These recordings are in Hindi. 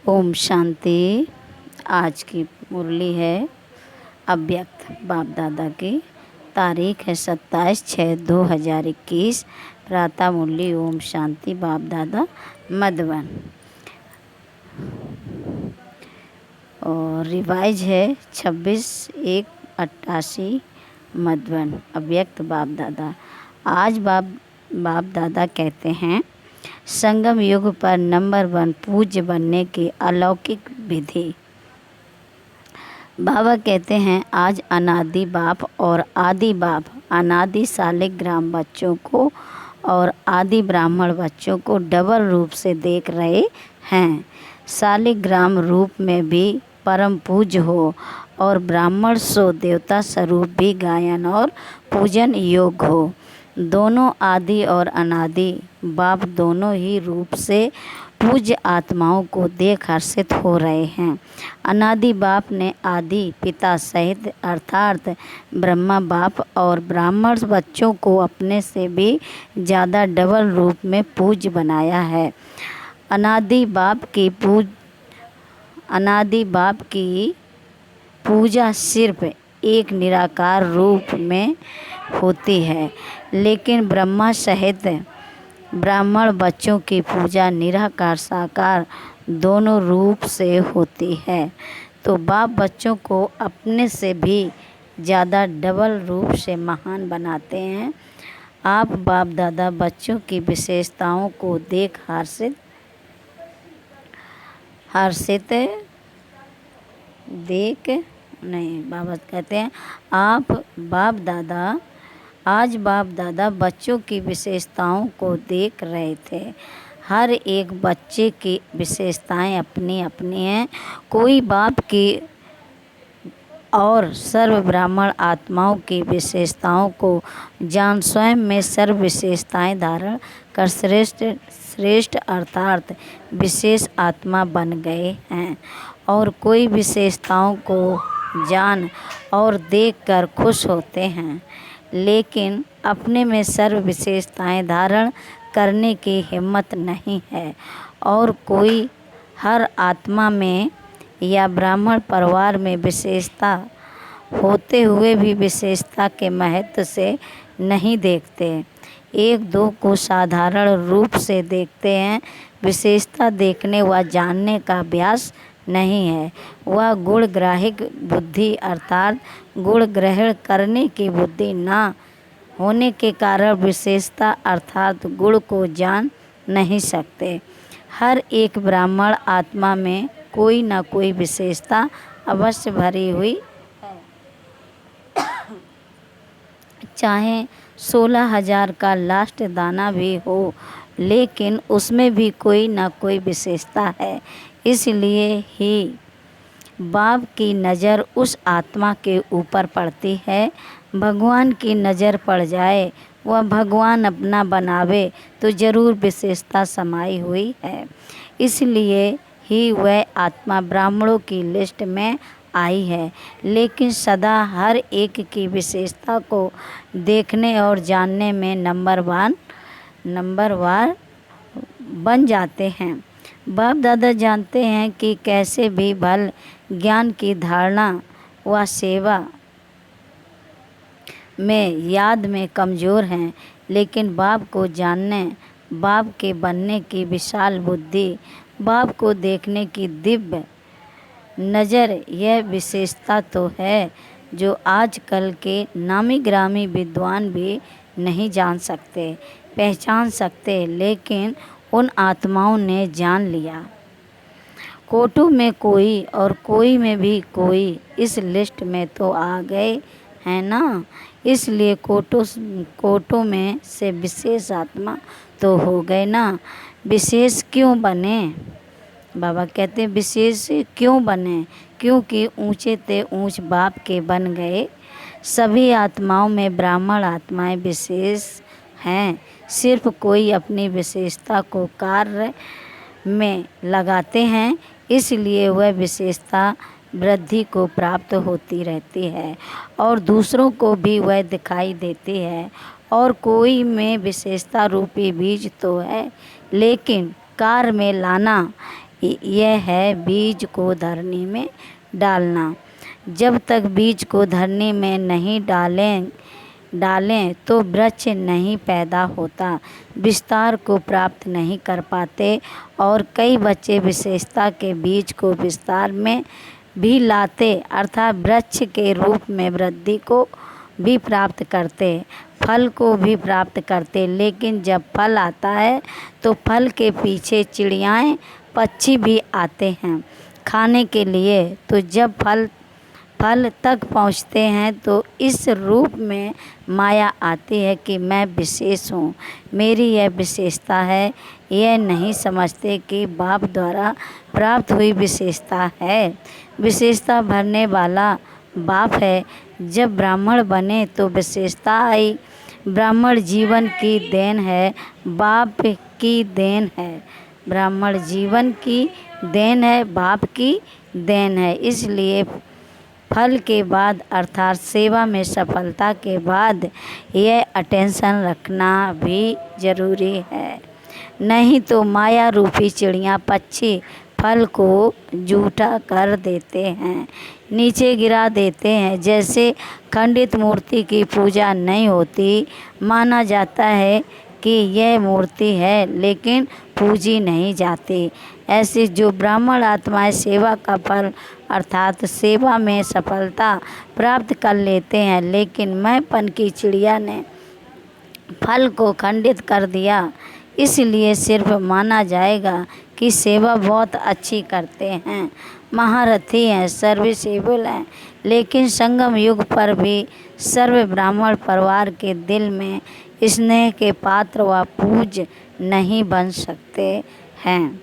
ओम शांति। आज की मुरली है अव्यक्त बाप दादा की। तारीख है 27/6/2021। प्रातः मुरली ओम शांति बाप दादा मधुबन। और रिवाइज है 26/1/88 मधुबन। अव्यक्त बाप दादा। आज बाप दादा कहते हैं, संगम युग पर नंबर 1 पूज्य बनने की अलौकिक विधि। बाबा कहते हैं, आज अनादि बाप और आदि बाप अनादि सालिग्राम बच्चों को और आदि ब्राह्मण बच्चों को डबल रूप से देख रहे हैं। सालिग्राम रूप में भी परम पूज्य हो और ब्राह्मण सो देवता स्वरूप भी गायन और पूजन योग्य हो। दोनों आदि और अनादि बाप दोनों ही रूप से पूज्य आत्माओं को देख हर्षित हो रहे हैं। अनादि बाप ने आदि पिता सहित अर्थात ब्रह्मा बाप और ब्राह्मण बच्चों को अपने से भी ज़्यादा डबल रूप में पूज्य बनाया है। अनादि बाप की पूजा सिर्फ एक निराकार रूप में होती है, लेकिन ब्रह्मा सहित ब्राह्मण बच्चों की पूजा निराकार साकार दोनों रूप से होती है। तो बाप बच्चों को अपने से भी ज़्यादा डबल रूप से महान बनाते हैं। आप बाप दादा बच्चों की विशेषताओं को देख हर्षित बाबा कहते हैं, आज बाप दादा बच्चों की विशेषताओं को देख रहे थे। हर एक बच्चे की विशेषताएं अपनी अपनी हैं। कोई बाप की और सर्व ब्राह्मण आत्माओं की विशेषताओं को जान स्वयं में सर्व विशेषताएं धारण कर श्रेष्ठ अर्थात विशेष आत्मा बन गए हैं। और कोई विशेषताओं को जान और देखकर खुश होते हैं, लेकिन अपने में सर्व विशेषताएं धारण करने की हिम्मत नहीं है। और कोई हर आत्मा में या ब्राह्मण परिवार में विशेषता होते हुए भी विशेषता के महत्व से नहीं देखते। एक दो को साधारण रूप से देखते हैं। विशेषता देखने व जानने का अभ्यास नहीं है। वह गुणग्राहिक बुद्धि अर्थात गुण ग्रहण करने की बुद्धि ना होने के कारण विशेषता अर्थात गुण को जान नहीं सकते। हर एक ब्राह्मण आत्मा में कोई ना कोई विशेषता अवश्य भरी हुई है। चाहे 16,000 का लास्ट दाना भी हो, लेकिन उसमें भी कोई ना कोई विशेषता है। इसलिए ही बाप की नज़र उस आत्मा के ऊपर पड़ती है। भगवान की नज़र पड़ जाए, वह भगवान अपना बनावे तो ज़रूर विशेषता समाई हुई है। इसलिए ही वह आत्मा ब्राह्मणों की लिस्ट में आई है, लेकिन सदा हर एक की विशेषता को देखने और जानने में नंबरवार बन जाते हैं। बाप दादा जानते हैं कि कैसे भी भल ज्ञान की धारणा व सेवा में याद में कमज़ोर हैं, लेकिन बाप को जानने, बाप के बनने की विशाल बुद्धि, बाप को देखने की दिव्य नज़र, यह विशेषता तो है जो आजकल के नामी ग्रामी विद्वान भी नहीं जान सकते, पहचान सकते, लेकिन उन आत्माओं ने जान लिया। कोटों में कोई और कोई में भी कोई इस लिस्ट में तो आ गए हैं ना। इसलिए कोटों में से विशेष आत्मा तो हो गए ना। विशेष क्यों बने? बाबा कहते हैं, विशेष क्यों बने? क्योंकि ऊंचे ते ऊंच बाप के बन गए। सभी आत्माओं में ब्राह्मण आत्माएं विशेष हैं। सिर्फ कोई अपनी विशेषता को कार्य में लगाते हैं, इसलिए वह विशेषता वृद्धि को प्राप्त होती रहती है और दूसरों को भी वह दिखाई देती है। और कोई में विशेषता रूपी बीज तो है, लेकिन कार्य में लाना यह है बीज को धरनी में डालना। जब तक बीज को धरनी में नहीं डालें तो वृक्ष नहीं पैदा होता, विस्तार को प्राप्त नहीं कर पाते और कई बच्चे विशेषता के बीज को विस्तार में भी लाते, अर्थात वृक्ष के रूप में वृद्धि को भी प्राप्त करते, फल को भी प्राप्त करते। लेकिन जब फल आता है तो फल के पीछे चिड़ियाएँ पक्षी भी आते हैं खाने के लिए। तो जब फल तक पहुँचते हैं तो इस रूप में माया आती है कि मैं विशेष हूँ, मेरी यह विशेषता है। यह नहीं समझते कि बाप द्वारा प्राप्त हुई विशेषता है। विशेषता भरने वाला बाप है। जब ब्राह्मण बने तो विशेषता आई। ब्राह्मण जीवन की देन है, बाप की देन है। ब्राह्मण जीवन की देन है, बाप की देन है। इसलिए फल के बाद अर्थात सेवा में सफलता के बाद यह अटेंशन रखना भी ज़रूरी है। नहीं तो माया रूपी चिड़िया पक्षी फल को जूठा कर देते हैं, नीचे गिरा देते हैं। जैसे खंडित मूर्ति की पूजा नहीं होती, माना जाता है कि यह मूर्ति है लेकिन पूजी नहीं जाती, ऐसे जो ब्राह्मण आत्माएं सेवा का फल अर्थात सेवा में सफलता प्राप्त कर लेते हैं, लेकिन मैंपन की चिड़िया ने फल को खंडित कर दिया, इसलिए सिर्फ माना जाएगा कि सेवा बहुत अच्छी करते हैं, महारथी हैं, सर्विसेबल हैं। लेकिन संगम युग पर भी सर्व ब्राह्मण परिवार के दिल में स्नेह के पात्र व पूज्य नहीं बन सकते हैं।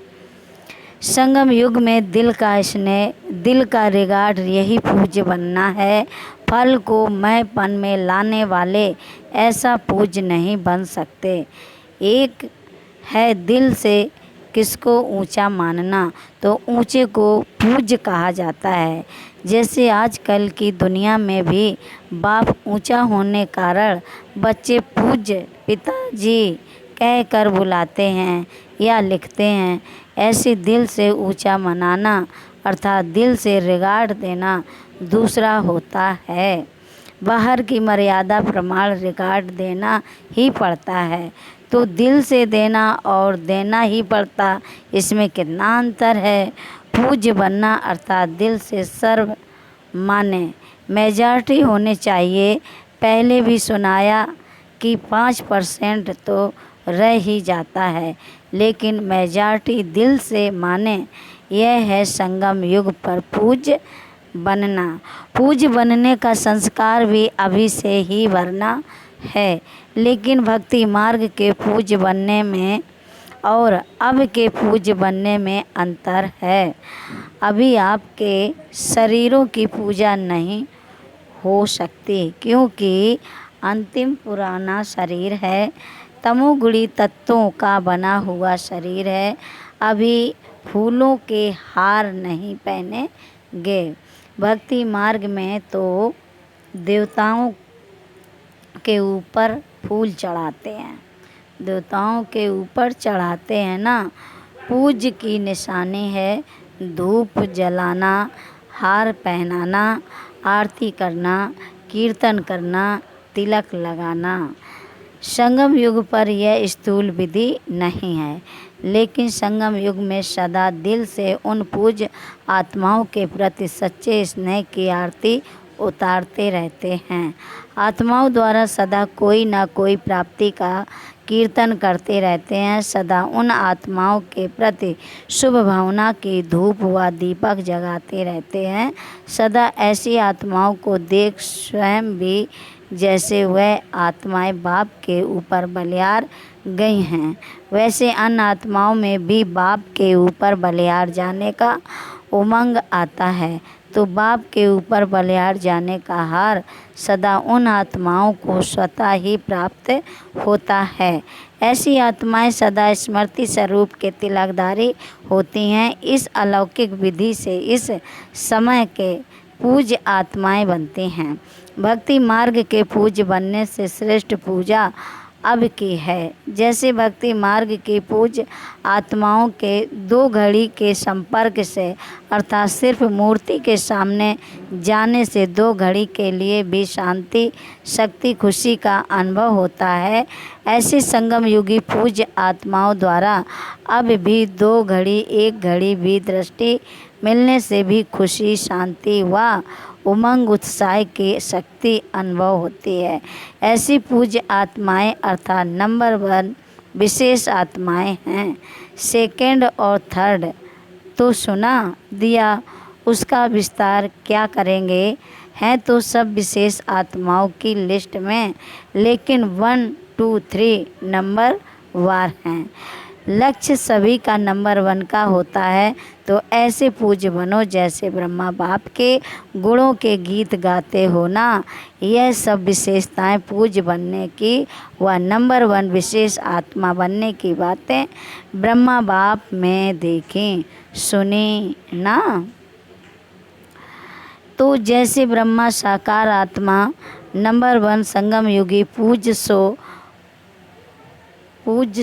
संगम युग में दिल का स्नेह, दिल का रिगार्ड यही पूज्य बनना है। फल को मैंपन में लाने वाले ऐसा पूज्य नहीं बन सकते। एक है दिल से किसको ऊंचा मानना, तो ऊंचे को पूज्य कहा जाता है। जैसे आजकल की दुनिया में भी बाप ऊंचा होने कारण बच्चे पूज्य पिताजी कह कर बुलाते हैं या लिखते हैं। ऐसे दिल से ऊंचा मनाना अर्थात दिल से रिगार्ड देना दूसरा होता है। बाहर की मर्यादा प्रमाण रिगार्ड देना ही पड़ता है, तो दिल से देना और देना ही पड़ता, इसमें कितना अंतर है। पूज्य बनना अर्थात दिल से सर्व माने, मेजॉरिटी होने चाहिए। पहले भी सुनाया कि 5% तो रह ही जाता है, लेकिन मेजॉरिटी दिल से माने, यह है संगम युग पर पूज्य बनना। पूज्य बनने का संस्कार भी अभी से ही भरना है, लेकिन भक्ति मार्ग के पूज्य बनने में और अब के पूज्य बनने में अंतर है। अभी आपके शरीरों की पूजा नहीं हो सकती, क्योंकि अंतिम पुराना शरीर है, तमोगुणी तत्वों का बना हुआ शरीर है। अभी फूलों के हार नहीं पहनेंगे। भक्ति मार्ग में तो देवताओं के ऊपर फूल चढ़ाते हैं, देवताओं के ऊपर चढ़ाते हैं ना। पूज्य की निशानी है धूप जलाना, हार पहनाना, आरती करना, कीर्तन करना, तिलक लगाना। संगम युग पर यह स्थूल विधि नहीं है, लेकिन संगम युग में सदा दिल से उन पूज्य आत्माओं के प्रति सच्चे स्नेह की आरती उतारते रहते हैं। आत्माओं द्वारा सदा कोई ना कोई प्राप्ति का कीर्तन करते रहते हैं। सदा उन आत्माओं के प्रति शुभ भावना की धूप व दीपक जगाते रहते हैं। सदा ऐसी आत्माओं को देख स्वयं भी जैसे वह आत्माएं बाप के ऊपर बलिहार गई हैं, वैसे अन्य आत्माओं में भी बाप के ऊपर बलिहार जाने का उमंग आता है। तो बाप के ऊपर बलिहार जाने का हार सदा उन आत्माओं को स्वतः ही प्राप्त होता है। ऐसी आत्माएं सदा स्मृति स्वरूप के तिलकधारी होती हैं। इस अलौकिक विधि से इस समय के पूज्य आत्माएं बनती हैं। भक्ति मार्ग के पूज्य बनने से श्रेष्ठ पूजा अब की है। जैसे भक्ति मार्ग की पूज्य आत्माओं के 2 घड़ी के संपर्क से अर्थात सिर्फ मूर्ति के सामने जाने से 2 घड़ी के लिए भी शांति, शक्ति, खुशी का अनुभव होता है, ऐसे संगम युगी पूज्य आत्माओं द्वारा अब भी 2 घड़ी 1 घड़ी भी दृष्टि मिलने से भी खुशी, शांति व उमंग, उत्साह की शक्ति अनुभव होती है। ऐसी पूज्य आत्माएं अर्थात नंबर 1 विशेष आत्माएं हैं। सेकंड और थर्ड तो सुना दिया, उसका विस्तार क्या करेंगे। हैं तो सब विशेष आत्माओं की लिस्ट में, लेकिन 1, 2, 3 नंबर वार हैं। लक्ष्य सभी का नंबर 1 का होता है। तो ऐसे पूज्य बनो जैसे ब्रह्मा बाप के गुणों के गीत गाते हो ना। यह सब विशेषताएं पूज्य बनने की व नंबर 1 विशेष आत्मा बनने की बातें ब्रह्मा बाप में देखी सुनी ना। तो जैसे ब्रह्मा साकार आत्मा नंबर 1 संगम युगी पूज्य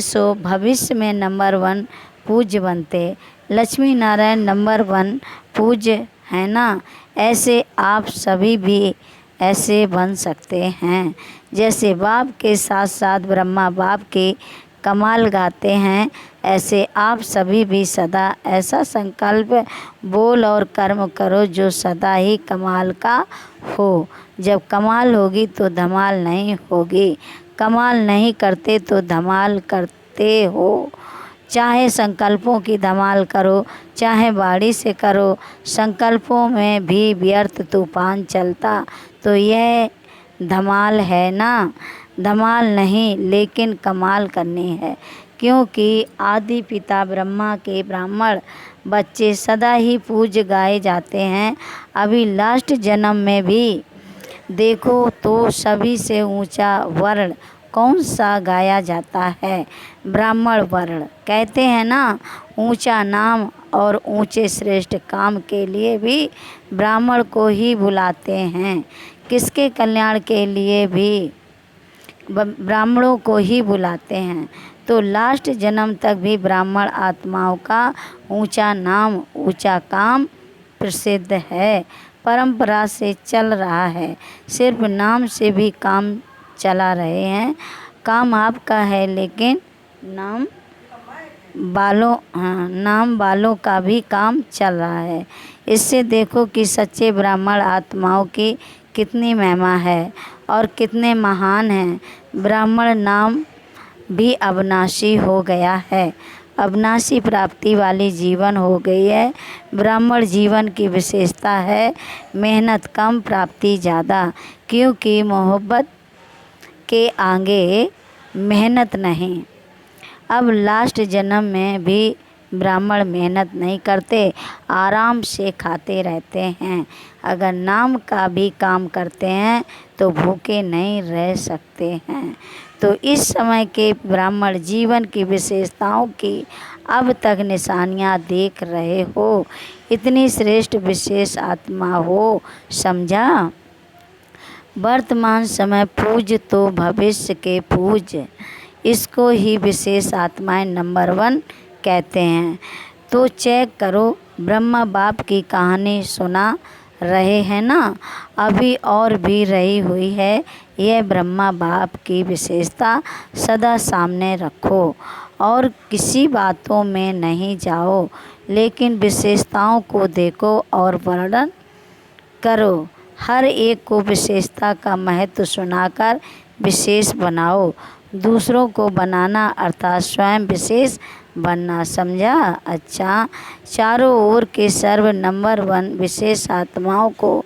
सो भविष्य में नंबर 1 पूज्य बनते। लक्ष्मी नारायण नंबर 1 पूज्य है ना। ऐसे आप सभी भी ऐसे बन सकते हैं। जैसे बाप के साथ साथ ब्रह्मा बाप के कमाल गाते हैं, ऐसे आप सभी भी सदा ऐसा संकल्प बोल और कर्म करो जो सदा ही कमाल का हो। जब कमाल होगी तो धमाल नहीं होगी। कमाल नहीं करते तो धमाल करते हो। चाहे संकल्पों की धमाल करो, चाहे बाड़ी से करो, संकल्पों में भी व्यर्थ तूफान चलता तो यह धमाल है ना। धमाल नहीं लेकिन कमाल करनी है, क्योंकि आदि पिता ब्रह्मा के ब्राह्मण बच्चे सदा ही पूज्य गाए जाते हैं। अभी लास्ट जन्म में भी देखो तो सभी से ऊंचा वर्ण कौन सा गाया जाता है। ब्राह्मण वर्ण कहते हैं ना। ऊंचा नाम और ऊंचे श्रेष्ठ काम के लिए भी ब्राह्मण को ही बुलाते हैं। किसके कल्याण के लिए भी ब्राह्मणों को ही बुलाते हैं। तो लास्ट जन्म तक भी ब्राह्मण आत्माओं का ऊंचा नाम, ऊंचा काम प्रसिद्ध है, परंपरा से चल रहा है। सिर्फ नाम से भी काम चला रहे हैं। काम आपका है लेकिन नाम वालों का भी काम चल रहा है। इससे देखो कि सच्चे ब्राह्मण आत्माओं की कितनी महिमा है और कितने महान हैं। ब्राह्मण नाम भी अविनाशी हो गया है। अविनाशी प्राप्ति वाली जीवन हो गई है। ब्राह्मण जीवन की विशेषता है मेहनत कम, प्राप्ति ज़्यादा, क्योंकि मोहब्बत के आगे मेहनत नहीं। अब लास्ट जन्म में भी ब्राह्मण मेहनत नहीं करते, आराम से खाते रहते हैं। अगर नाम का भी काम करते हैं तो भूखे नहीं रह सकते हैं। तो इस समय के ब्राह्मण जीवन की विशेषताओं की अब तक निशानियां देख रहे हो। इतनी श्रेष्ठ विशेष आत्मा हो, समझा। वर्तमान समय पूज्य तो भविष्य के पूज्य, इसको ही विशेष आत्माएं नंबर 1 कहते हैं। तो चेक करो, ब्रह्मा बाप की कहानी सुना रहे हैं ना। अभी और भी रही हुई है। यह ब्रह्मा बाप की विशेषता सदा सामने रखो और किसी बातों में नहीं जाओ, लेकिन विशेषताओं को देखो और वर्णन करो। हर एक को विशेषता का महत्व सुनाकर विशेष बनाओ। दूसरों को बनाना अर्थात स्वयं विशेष बनना, समझा। अच्छा, चारों ओर के सर्व नंबर 1 विशेष आत्माओं को,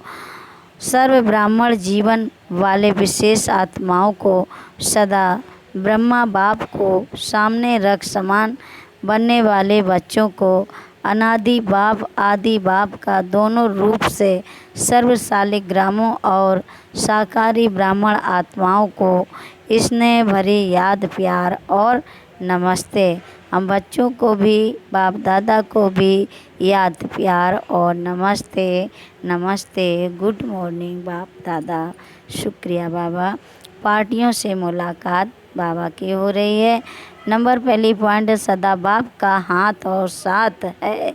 सर्व ब्राह्मण जीवन वाले विशेष आत्माओं को सदा ब्रह्मा बाप को सामने रख समान बनने वाले बच्चों को अनादि बाप आदि बाप का दोनों रूप से सर्वशालिक ग्रामों और साकारी ब्राह्मण आत्माओं को स्नेह भरी याद, प्यार और नमस्ते। हम बच्चों को भी, बाप दादा को भी याद, प्यार और नमस्ते। नमस्ते, गुड मॉर्निंग बाप दादा। शुक्रिया बाबा। पार्टियों से मुलाकात बाबा की हो रही है। नंबर पहली पॉइंट, सदा बाप का हाथ और साथ है।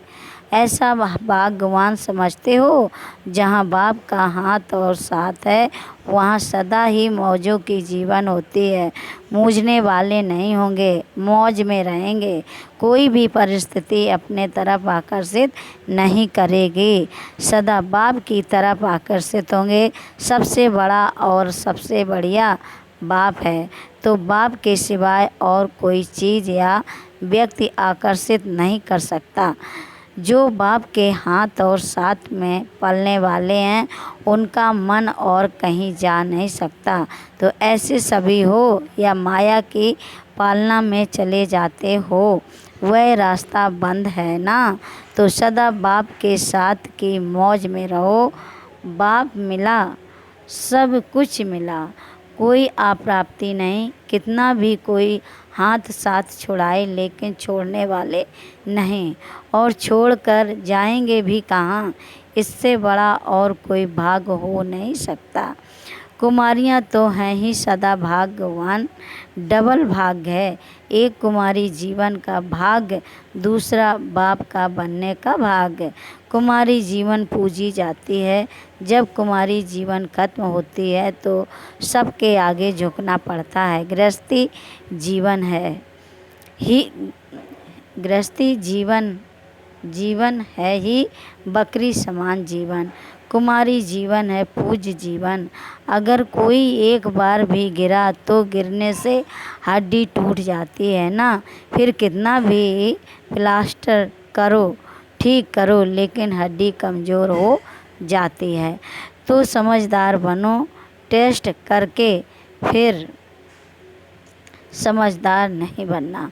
ऐसा भाग्यवान समझते हो जहाँ बाप का हाथ और साथ है वहाँ सदा ही मौजों की जीवन होती है। मूझने वाले नहीं होंगे, मौज में रहेंगे। कोई भी परिस्थिति अपने तरफ आकर्षित नहीं करेगी, सदा बाप की तरफ आकर्षित होंगे। सबसे बड़ा और सबसे बढ़िया बाप है, तो बाप के सिवाय और कोई चीज़ या व्यक्ति आकर्षित नहीं कर सकता। जो बाप के हाथ और साथ में पलने वाले हैं उनका मन और कहीं जा नहीं सकता। तो ऐसे सभी हो या माया की पालना में चले जाते हो, वह रास्ता बंद है ना। तो सदा बाप के साथ की मौज में रहो। बाप मिला, सब कुछ मिला, कोई अप्राप्ति नहीं। कितना भी कोई हाथ साथ छुड़ाए लेकिन छोड़ने वाले नहीं, और छोड़ कर जाएंगे भी कहाँ। इससे बड़ा और कोई भाग हो नहीं सकता। कुमारियाँ तो हैं ही सदा भाग्यवान, डबल भाग्य है। एक कुमारी जीवन का भाग्य, दूसरा बाप का बनने का भाग्य। कुमारी जीवन पूजी जाती है। जब कुमारी जीवन खत्म होती है तो सबके आगे झुकना पड़ता है। गृहस्थी जीवन है ही, गृहस्थी जीवन है ही बकरी समान जीवन। कुमारी जीवन है पूज्य जीवन। अगर कोई एक बार भी गिरा तो गिरने से हड्डी टूट जाती है ना। फिर कितना भी प्लास्टर करो, ठीक करो, लेकिन हड्डी कमज़ोर हो जाती है। तो समझदार बनो, टेस्ट करके फिर समझदार नहीं बनना।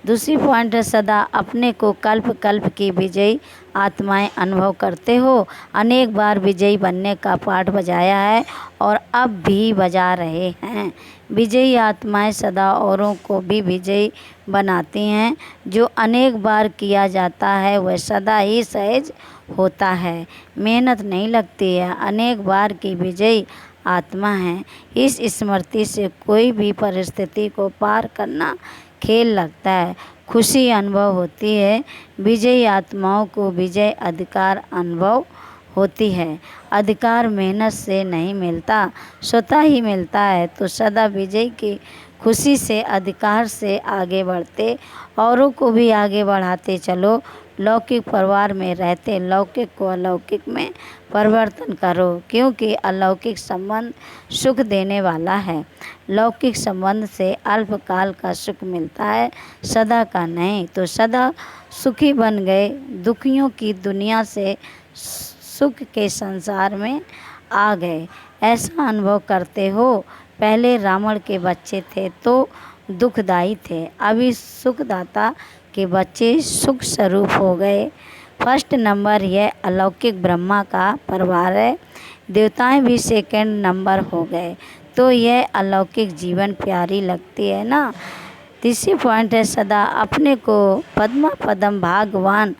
दूसरी पॉइंट है, सदा अपने को कल्प कल्प की विजयी आत्माएं अनुभव करते हो। अनेक बार विजयी बनने का पाठ बजाया है और अब भी बजा रहे हैं। विजयी आत्माएं सदा औरों को भी विजयी बनाती हैं। जो अनेक बार किया जाता है वह सदा ही सहज होता है, मेहनत नहीं लगती है। अनेक बार की विजयी आत्मा है। इस स्मृति से कोई भी परिस्थिति को पार करना खेल लगता है, खुशी अनुभव होती है। विजयी आत्माओं को विजय अधिकार अनुभव होती है। अधिकार मेहनत से नहीं मिलता, स्वतः ही मिलता है। तो सदा विजय की खुशी से, अधिकार से आगे बढ़ते औरों को भी आगे बढ़ाते चलो। लौकिक परिवार में रहते लौकिक को अलौकिक में परिवर्तन करो, क्योंकि अलौकिक संबंध सुख देने वाला है। लौकिक संबंध से अल्पकाल का सुख मिलता है, सदा का नहीं। तो सदा सुखी बन गए, दुखियों की दुनिया से सुख के संसार में आ गए। ऐसा अनुभव करते हो। पहले रावण के बच्चे थे तो दुखदाई थे, अभी सुखदाता के बच्चे सुख स्वरूप हो गए। फर्स्ट नंबर यह अलौकिक ब्रह्मा का परिवार है, देवताएं भी सेकंड नंबर हो गए। तो यह अलौकिक जीवन प्यारी लगती है ना। तीसरी पॉइंट है, सदा अपने को पद्मा पदम भाग्यवान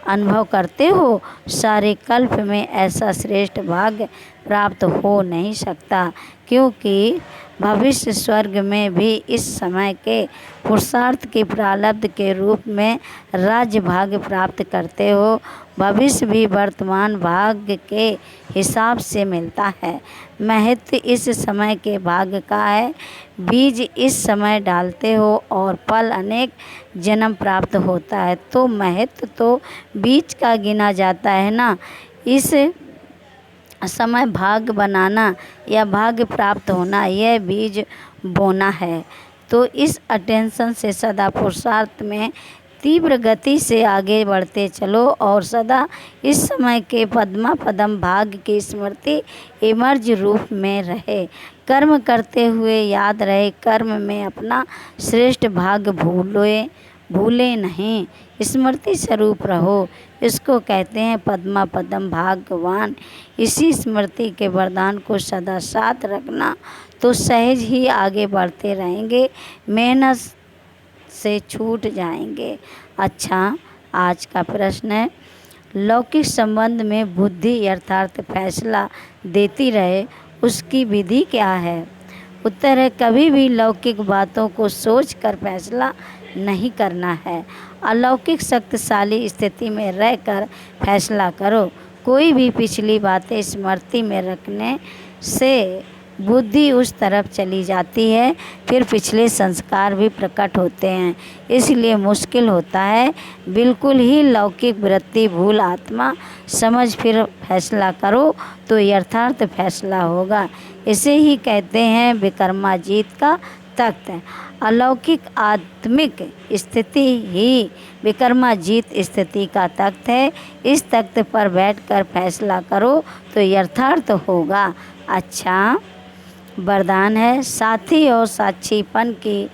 अनुभव करते हो। सारे कल्प में ऐसा श्रेष्ठ भाग्य प्राप्त हो नहीं सकता, क्योंकि भविष्य स्वर्ग में भी इस समय के पुरुषार्थ के प्रारब्ध के रूप में राज्य भाग्य प्राप्त करते हो। भविष्य भी वर्तमान भाग्य के हिसाब से मिलता है। महत्व इस समय के भाग्य का है। बीज इस समय डालते हो और फल अनेक जन्म प्राप्त होता है। तो महत्व तो बीज का गिना जाता है ना। इस समय भाग्य बनाना या भाग्य प्राप्त होना, यह बीज बोना है। तो इस अटेंशन से सदा पुरुषार्थ में तीव्र गति से आगे बढ़ते चलो और सदा इस समय के पद्मा पदम भाग्य की स्मृति इमर्ज रूप में रहे। कर्म करते हुए याद रहे, कर्म में अपना श्रेष्ठ भाग्य भूले नहीं, स्मृति स्वरूप रहो। इसको कहते हैं पद्मा पदम भाग्यवान। इसी स्मृति के वरदान को सदा साथ रखना तो सहज ही आगे बढ़ते रहेंगे, मेहनत से छूट जाएंगे। अच्छा, आज का प्रश्न है, लौकिक संबंध में बुद्धि यथार्थ फैसला देती रहे, उसकी विधि क्या है? उत्तर है कभी भी लौकिक बातों को सोच कर फैसला नहीं करना है। अलौकिक शक्तिशाली स्थिति में रहकर फैसला करो। कोई भी पिछली बातें स्मृति में रखने से बुद्धि उस तरफ चली जाती है, फिर पिछले संस्कार भी प्रकट होते हैं, इसलिए मुश्किल होता है। बिल्कुल ही लौकिक वृत्ति भूल आत्मा समझ फिर फैसला करो तो यथार्थ फैसला होगा। इसे ही कहते हैं विक्रमाजीत का तख्त। अलौकिक आत्मिक स्थिति ही विक्रमाजीत स्थिति का तख्त है। इस तख्त पर बैठकर फैसला करो तो यथार्थ होगा। अच्छा वरदान है, साथी और साक्षीपन की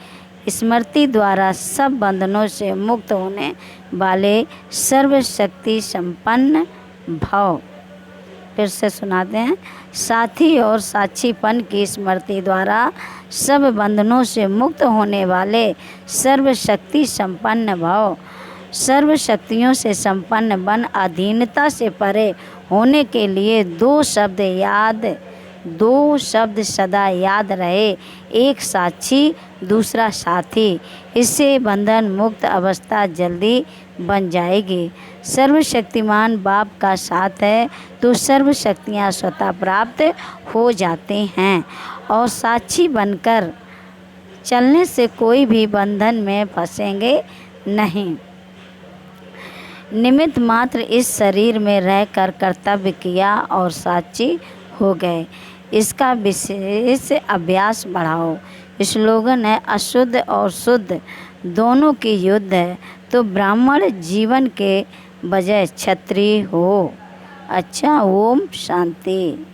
स्मृति द्वारा सब बंधनों से मुक्त होने वाले सर्वशक्ति संपन्न भव। फिर से सुनाते हैं, साथी और साक्षीपन की स्मृति द्वारा सब बंधनों से मुक्त होने वाले सर्वशक्ति संपन्न भव। सर्व शक्तियों से संपन्न बन अधीनता से परे होने के लिए दो शब्द सदा याद रहे, एक साक्षी दूसरा साथी। इससे बंधन मुक्त अवस्था जल्दी बन जाएगी। सर्वशक्तिमान बाप का साथ है तो सर्व शक्तियाँ स्वतः प्राप्त हो जाते हैं और साक्षी बनकर चलने से कोई भी बंधन में फंसेंगे नहीं। निमित्त मात्र इस शरीर में रहकर कर्तव्य किया और साक्षी हो गए। इसका विशेष अभ्यास बढ़ाओ। स्लोगन है, अशुद्ध और शुद्ध दोनों की युद्ध है तो ब्राह्मण जीवन के बजाय क्षत्रिय हो। अच्छा, ओम शांति।